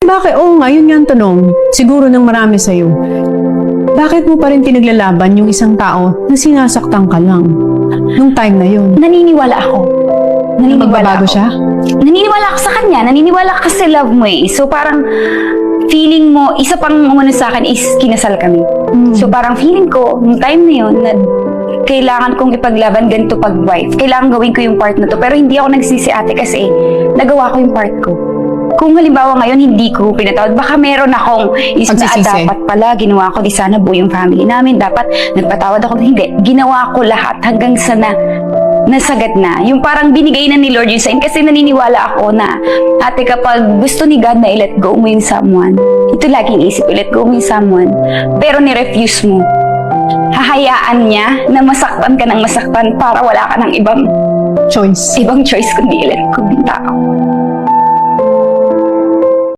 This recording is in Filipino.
Bakit? Oo nga, yun nga ang tanong. Siguro ng marami sa'yo. Bakit mo pa rin pinaglalaban yung isang tao na sinasaktan ka lang? Nung time na yun. Naniniwala ako. Magbabago siya? Naniniwala ako sa kanya. Naniniwala ka sa love mo eh. So parang feeling mo, isa pang umano sa akin is kinasal kami. So parang feeling ko, nung time na yun, na kailangan kong ipaglaban ganito pag wife. Kailangan gawin ko yung part na to. Pero hindi ako nagsisi ate kasi nagawa ko yung part ko. Kung halimbawa ngayon hindi ko pinatawad, baka meron akong dapat pala ginawa ko, di sana buo yung family namin, dapat nagpatawad ako. Hindi, ginawa ko lahat hanggang sa nasagad na. Yung parang binigay na ni Lord yun sa akin kasi naniniwala ako na ate kapag gusto ni God na i-let go mo yung someone, ito laging isip, i-let go mo yung someone, pero ni-refuse mo, hahayaan niya na masaktan ka ng masaktan para wala ka ng ibang Choice. choice kundi i-let go yung tao.